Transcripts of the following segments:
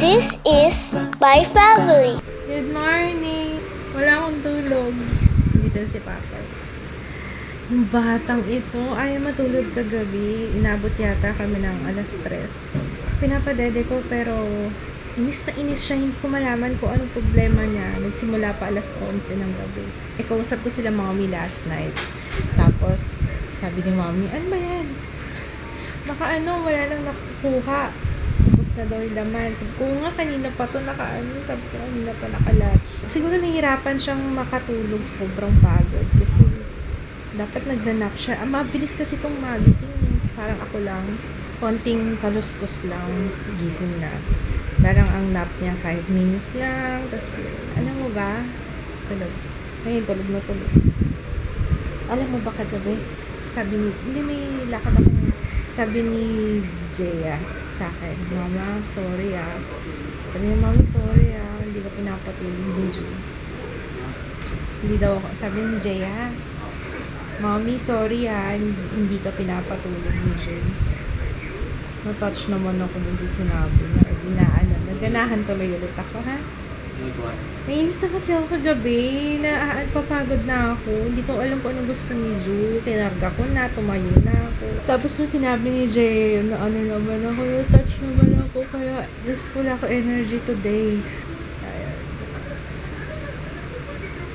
This is my family. Good morning! Wala akong tulog. Dito si Papa. Yung batang ito ay matulog kagabi. Inabot yata kami ng alas 3. Pinapadede ko pero inis na inis siya. Hindi ko malaman kung anong problema niya. Nagsimula pa alas 11 ng gabi. Kausap ko sila mommy last night. Tapos sabi ni mommy, ano ba yan? Baka wala nang nakukuha. Tapos na daw yung laman. Sabi ko nga, kanina pa to sabi ko, kanina pa nakalatch. Siguro nahihirapan siyang makatulog. Sobrang pagod. Kasi dapat nagnanap siya. Mabilis kasi itong magising. Parang ako lang. Konting kaluskos lang. Gising na. Parang ang nap niya 5 minutes lang. Tapos, alam mo ba? Tulog. Ngayon, tulog na tulog. Alam mo ba kagabi? Sabi ni, hindi may lakad ako. Sabi ni Jaya sa akin, Mama, sorry ah. Sabi niya, Mami, sorry ah. Hindi ka pinapatulog ni June. Hindi daw ako. Sabi ni Jaya, Mami, sorry ah. Hindi ka pinapatulog ni June. Na-touch naman ako dun sa sinabi niya. Naganahan tuloy ulit ako, ha? Nainis na kasi ako kagabi. Papagod na ako. Hindi ko alam kung anong gusto ni Ju. Kinarga ko na. Tumayo na ako. Tapos nung sinabi ni Jay na naman ako, na-touch naman ako. Kaya wala ko energy today.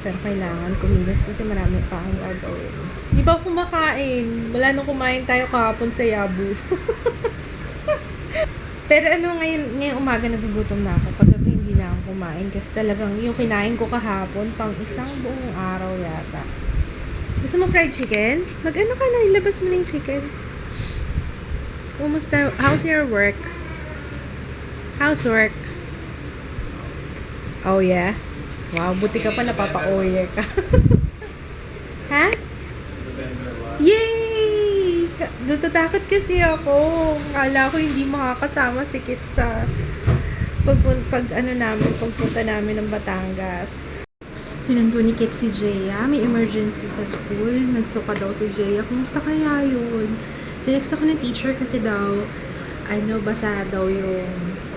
Pero kailangan kumilos kasi marami pa akong gagawin. Di ba kumakain? Wala nung kumain tayo kahapon sa Yabu. Pero ngayon umaga nagugutom na ako. Kagabi hindi na ako kumain kasi talagang yung kinain ko kahapon pang isang buong araw yata. Gusto mo fried chicken? Mag-ano ka na, ilabas mo na yung chicken. Kumusta? How's your work? How's work? Oh yeah? Wow, buti ka pa napapa-oye ka. Ha? Yay! Natatakot kasi ako. Akala ko hindi makakasama si Kit sa pagpunta namin ng Batangas. Sinundo ni Kit si Jaya. May emergency sa school. Nagsuka daw si Jaya. Kumusta kaya yun? Tinext ako ng teacher kasi daw, basa daw yung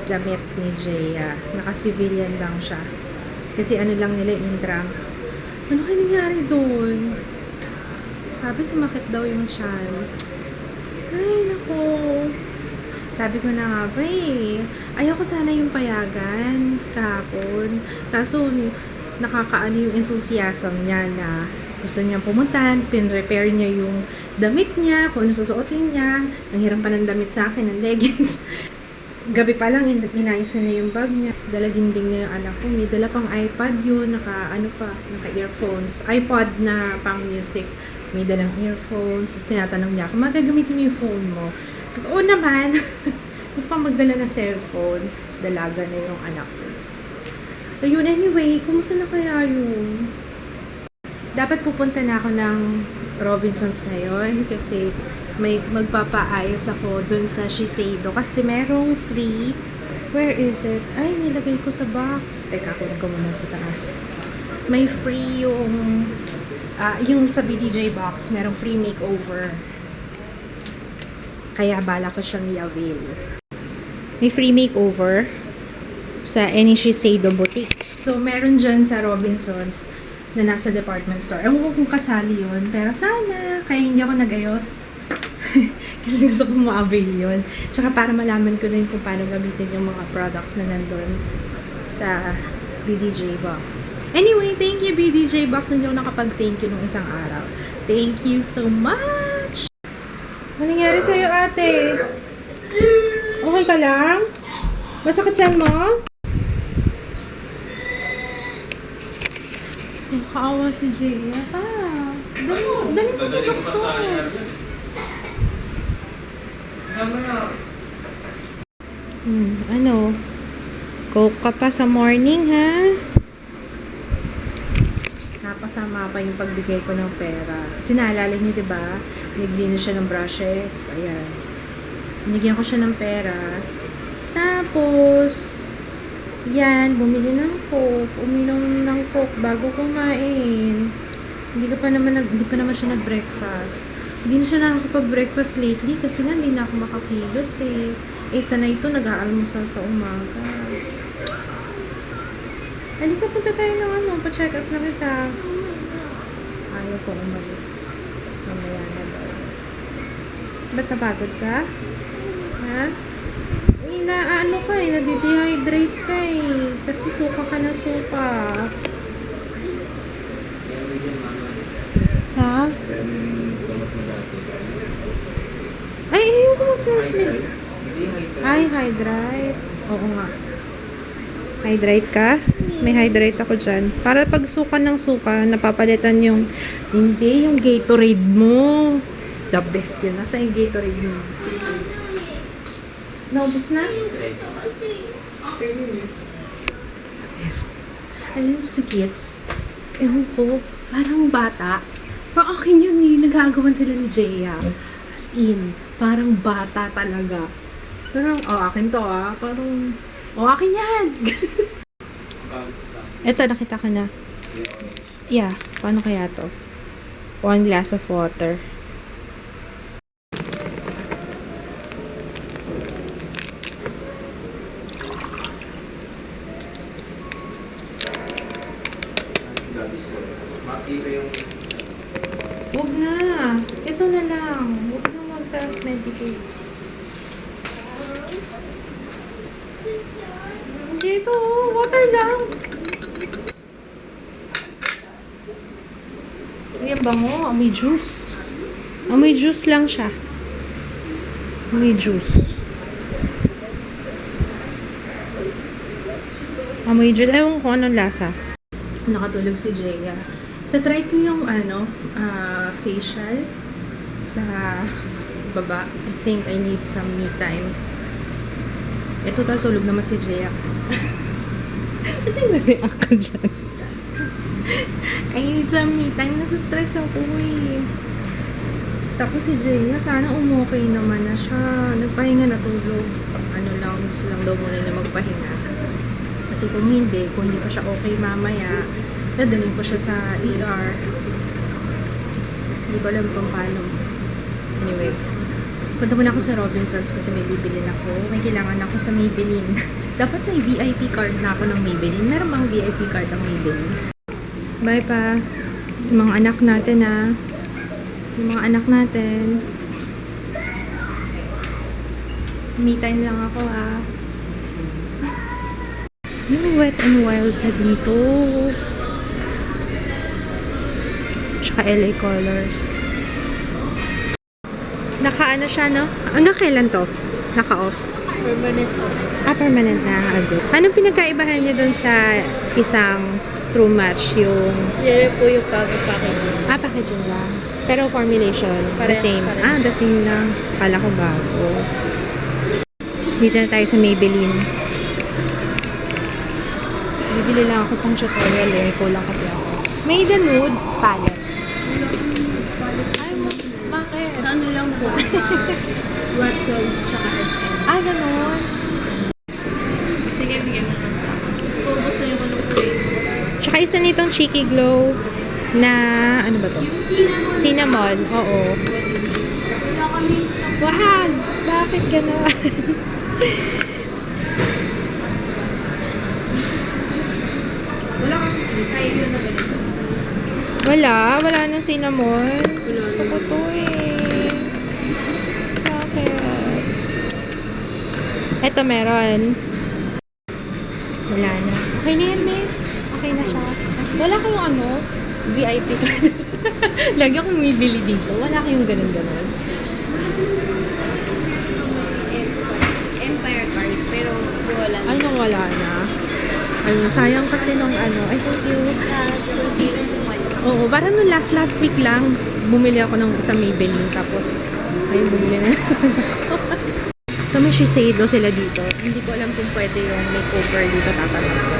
damit ni Jaya. Naka-civilian lang siya. Kasi lang nila intrams. Ano kaya nangyari doon? Sabi sumakit daw yung tiyan. Ay, naku. Sabi ko na nga ba ayaw ko sana yung payagan kahapon. Kaso, nakakaano yung enthusiasm niya na gusto niyang pumunta, pin-repair niya yung damit niya, kung ano susuotin niya. Nanghiram pa ng damit sa akin, ng leggings. Gabi pa lang, inayos na yung bag niya. Dalaginding na yung anak ko. May dala pang iPad yun, naka-earphones. iPod na pang music. May dalang earphones. Tapos tinatanong niya, kung magagamitin mo yung phone mo. Oo naman. Mas pang magdala ng cellphone. Dalaga na yung anak ko. Ayun, anyway, kumusta na kaya yun? Dapat pupunta na ako ng Robinsons ngayon kasi may magpapaayos ako dun sa Shiseido kasi merong free. Where is it? Ay, nilagay ko sa box. Teka, kunin ko muna sa taas. May free yung sa BDJ box, merong free makeover. Kaya bala ko siyang i-avail. May free makeover sa any Shiseido boutique. So, meron dyan sa Robinsons na nasa department store. Ewan ko kung kasali yun, pero sana. Kaya hindi ako nag-ayos. Kasi gusto kong ma-avail yun. Tsaka para malaman ko din kung paano gamitin yung mga products na nandun sa BDJ box. Anyway, thank you BDJ box. Hindi ako nakapag-thank you nung isang araw. Thank you so much! Ano nangyari sa'yo, ate? Okay ka lang? Masakit yan mo? Nakaawa si Jaya. Dali mo sa doktor. Coke ka pa sa morning, ha? Napasama pa yung pagbigay ko ng pera. Sinaalala niyo, diba? Naglinis siya ng brushes. Ayan. Binigyan ko siya ng pera. Tapos, yan, bumili ng Coke. Uminom ng Coke bago kumain. Hindi pa naman siya nag-breakfast. Hindi na siya nakakapag-breakfast lately kasi nga hindi na ako makakilos eh. Sanay ito, nag-aalmusal sa umaga. Halika, punta tayo ng ano, pa-check up na kita. Ayaw ko umalis. Mamaya na daw. Ba't napagod ka? Ha? Ano ka eh, nadidehydrate ka eh. Kasi suka ka na suka. Ha? Ay, ayun ko mag-self-med. Ay, hydrate. Oo nga. Hydrate ka? May hydrate ako dyan. Para pag suka ng suka, napapalitan yung, hindi, yung Gatorade mo. The best yun. Nasa yung Gatorade mo. Naubos na? Alam mo si kids, ewan ko, parang bata. Parang akin yun eh, nagagawan sila ni Jaya. As in, parang bata talaga. Parang, akin to parang, akin yan! Eto, nakita ko na. Yeah, paano kaya to? 1 glass of water. Huwag na. Ito na lang. Huwag na mag-self-medicate. Dito, water lang. Ayan ba mo? Amoy juice. Amoy juice lang siya. Amoy juice. Amoy juice. Ewan ko anong lasa. Nakatulog si Jaya. Tatry ko yung facial sa baba. I think I need some me time. Ito tulog naman si Jaya. Ano yung nag-react ka dyan? I need some me time. Nasa-stress ako eh. Tapos si Jaya, sana umokay naman na siya. Nagpahinga na tulog. Gusto lang daw muna niya magpahinga. Kasi kung hindi pa siya okay mamaya, dadalhin ko siya sa ER. Hindi ko alam kung paano. Anyway, punta muna ako sa Robinsons kasi may bibilin ako. May kailangan ako sa Maybelline. Dapat may VIP card na ako ng Maybelline. Meron bang VIP card ng Maybelline? Bye pa. Yung mga anak natin Yung mga anak natin. Me time lang ako Yung Wet n Wild na dito. Tsaka LA Colors. Naka-ano siya, no? Hanggang kailan to? Naka-off? Permanent off. Permanent na. Agad. Anong pinagkaibahan niya dun sa isang True Match? Yung... Yan po yung packaging. Packaging lang. Pero formulation, the Parehas same. pa rin. The same lang. Kala ko bago. Dito na tayo sa Maybelline. Bibili lang ako pang tutorial Ko lang kasi ako. May the nudes palette. Ay, bakit? Sa ano lang po, sa Watsons tsaka SM. Ganon. Sige, bigyan mo na sa akin. Kasi po gusto niyo ko ng frames. Tsaka isa nitong Cheeky Glow na, ano ba to? Cinnamon. Oo. Wala kami stock. Wag! Bakit ganon? Wala kami try yun na ganito. Wala nang cinnamon. Wala Gusto ko to Bakit? Eto meron. Wala na. Okay na yan, miss. Okay na siya. Wala kayong VIP card. Lagi akong bibili dito. Wala kayong ganun-ganun. Empire card, pero wala. Ay, wala na. Ayun, sayang kasi nung Ay, thank you. Concealer po kayo. Oo, parang nung last week lang, bumili ako ng isang Maybelline. Tapos, ayun, bumili na. Ito, may Shiseido sila dito. Hindi ko alam kung pwede yung makeover dito tatanong ko.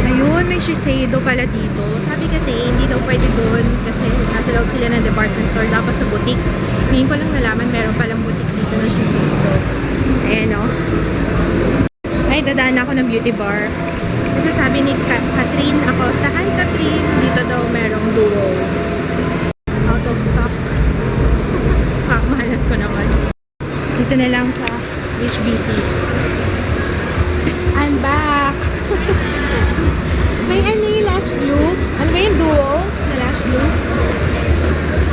Ayun, may Shiseido pala dito. Sabi kasi, hindi daw pwede doon kasi nasa loob sila ng department store. Dapat sa boutique. Ngayon ko lang nalaman, meron palang boutique dito ng Shiseido. Ayan, Ay, dadaan ako ng beauty bar. Kasi sabi ni Catherine Acosta, hi Catherine, dito daw merong duo. Out of stock. Mahalas ko naman. Dito na lang sa HBC. I'm back! May ano yung lash glue? Ano ba yung duo na lash glue?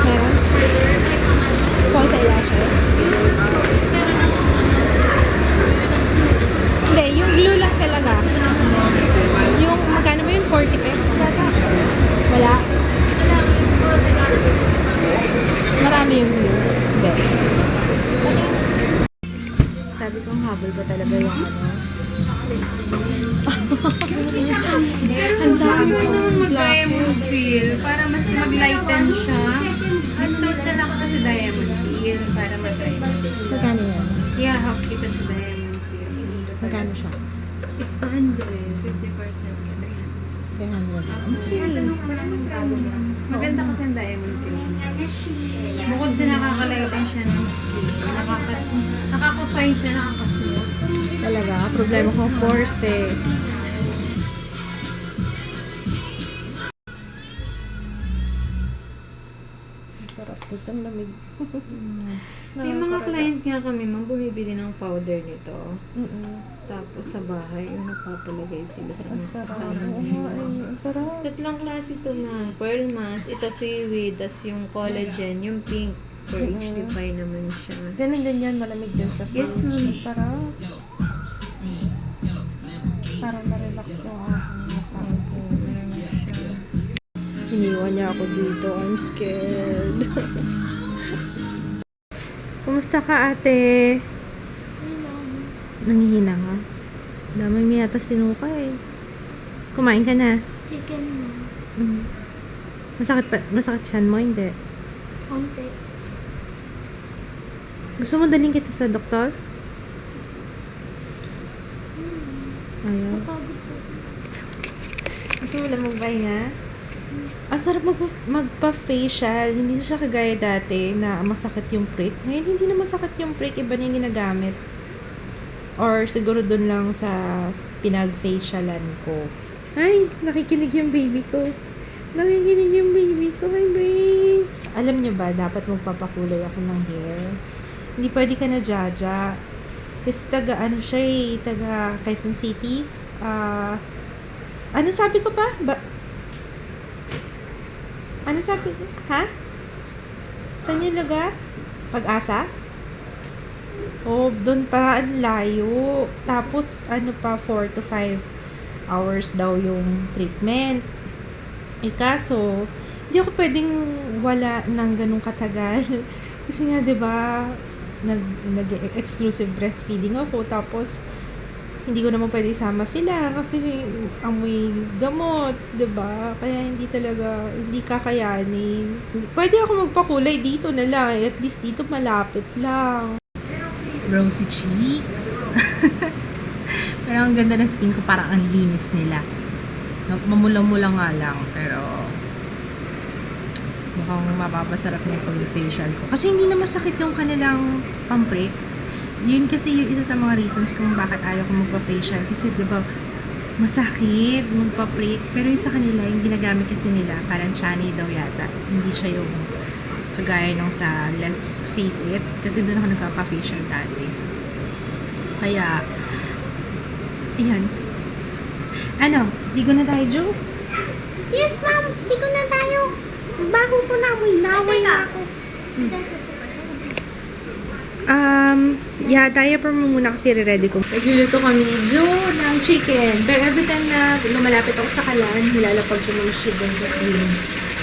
Meron? Kung sa eyelashes? Hindi, yung glue lang talaga. Yung magkano ba yun? 40 pesos yata? Wala? Marami yung glue. Hindi. Sabi ko, habol ba talaga yung ano? Ang dami ko naman mag-diamond feel para mas mag-lighten siya. Mas note na lang ako sa diamond feel para mag-lighten. Magkano yan? Yeah, hawk kita sa diamond feel. Magkano siya? 600. 50% yun. 300. Maganda kasi ang diamond feel. Bukod sa nakakalighten siya ng skin, nakaka-fine siya, nakaka-smooth. Talaga, problema ko force eh. Sarap ito, lamig. May mga client nga kami, ma'am, bumibili ng powder nito. Mm-mm. Tapos sa bahay, yung nagpapalagay sila sa Ang mga sarap. kasama. Oo, ang sarap. Tatlong klase ito na pearl mask, ito seaweed, tas yung collagen, yung pink. For HD5 naman siya. Ganun din yan, malamig din sa face. Yes, ma'am. Ang sarap. Parang na-relax yung aking mukha. Iniwan niya ako dito. I'm scared. Kumusta ka, ate? Nangihina ka? Dami may yata sinuka eh. Kumain ka na? Chicken mo. Mm. Masakit siyan mo? Hindi. Konti. Gusto mo daling kita sa doktor? Ayaw. Napagod po. Gusto mo lang magpahinga? Ang sarap magpa-facial. Hindi siya kagaya dati na masakit yung prick. Ngayon, hindi na masakit yung prick. Iba na yung ginagamit. Or siguro dun lang sa pinag-facialan ko. Ay, nakikinig yung baby ko. Nakikinig yung baby ko. Hi, babe. Alam niyo ba, dapat magpapakulay ako ng hair. Hindi pwede ka na jaja. Kasi ano siya eh, taga Quezon City. Ano sabi ko pa? Ano sabi ko? Ha? Saan yung lugar? Pag-asa? Oh, doon pa ang layo. Tapos, 4 to 5 hours daw yung treatment. Eh, kaso, hindi ako pwedeng wala ng ganung katagal. Kasi nga, 'di ba, nag-exclusive breastfeeding ako. Tapos, hindi ko naman pwede isama sila kasi amoy gamot, 'di ba? Kaya hindi kakayanin. Pwede ako magpakulay dito na lang, at least dito malapit lang. Rosy cheeks. Pero ang ganda ng skin ko, parang ang linis nila. Mamula-mula nga lang, pero mukhang mapapasarap na yung pag-facial ko. Kasi hindi na masakit yung kanilang pamprick. Yun kasi yung isa sa mga reasons kung bakit ayaw ko magpa-facial. Kasi diba, masakit magpa-prick. Pero yung sa kanila, yung ginagamit kasi nila, parang chani daw yata. Hindi siya yung kagaya nung sa Let's Face It. Kasi doon ako nagpa-facial dati. Kaya, ayan. Ano? Digo na tayo, Jo? Yes, ma'am. Di ko na tayo. Baho ko na. Amoy laway na ako. Yeah, diaper mo muna kasi ready ko. Nagluluto kami ni Jo ng chicken. Pero every time na lumalapit ako sa kalan, nilalapag ko ng shit doon sa swing.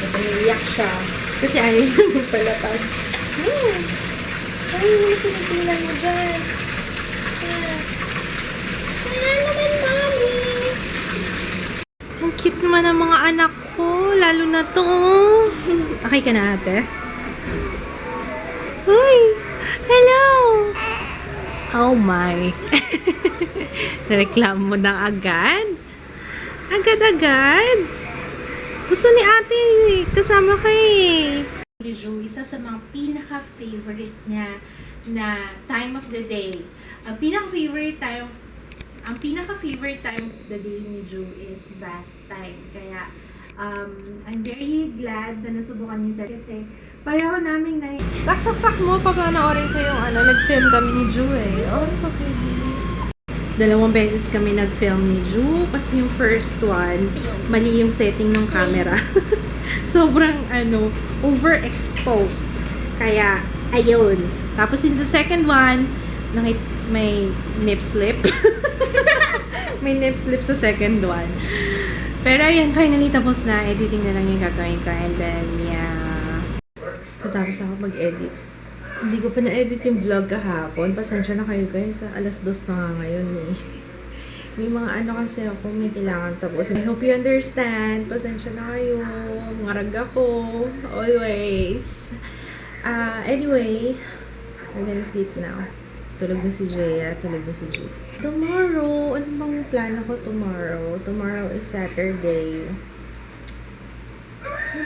Kasi naiyak siya. Kasi ayaw niya magpalapag. Ay, hindi pinipilan mo dyan. Wala naman, mami. Ang cute naman ng mga anak ko. Lalo na to. Okay ka na, ate? Hi! Hello! Oh my. Reklamo mo na agad? Agad-agad? Gusto ni ate kasama kay Jo, isa sa mga pinaka-favorite niya na time of the day. Ang pinaka-favorite time of the day ni Jo is bath time. Kaya I'm very glad na nasubukan niya kasi pareho namin na saksak mo, papanoorin ko yung nag-film kami ni Jo eh. Oh, okay. 2 beses kami nag-film ni Ju. Kasi yung first one, mali yung setting ng camera. Sobrang, overexposed. Kaya, ayun. Tapos yung sa second one, may nip slip. May nip slip sa second one. Pero ayan, finally tapos na. Editing na lang yung gagawin ko. And then, yeah. Matapos ako mag-edit. Hindi ko pa na-edit yung vlog kahapon. Pasensya na kayo guys. 2:00 na nga ngayon eh. May mga kasi ako, may kailangan tapos. I hope you understand. Pasensya na kayo. Ngarag ako. Always. Anyway, we're gonna sleep now. Tulog na si Jaya, tulog na si Ju. Tomorrow, ano bang plano ko tomorrow? Tomorrow is Saturday.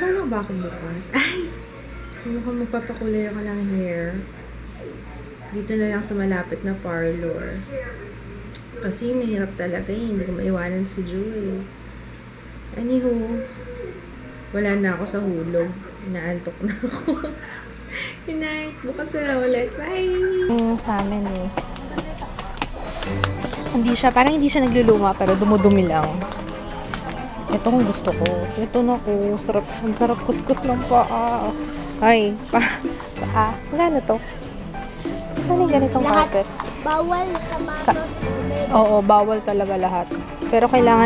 Ano ba ako bukas? Ay! Mukhang magpapakulay ako ng hair. Dito na lang sa malapit na parlor. Kasi mahirap talaga eh. Hindi ko maiwanan si Ju eh. Anywho, wala na ako sa hulog. Inaantok na ako. Good night. Bukas na ulit. Bye! Sa amin eh. Parang hindi siya nagluluma, pero dumudumi lang. Ito kung gusto ko. Ito na ko. Ang sarap kuskus ng paa. Ay, paa. Magkano to? Ano yung ganitong Lahat. carpet? Bawal kamatos. Oo, bawal talaga lahat. Pero kailangan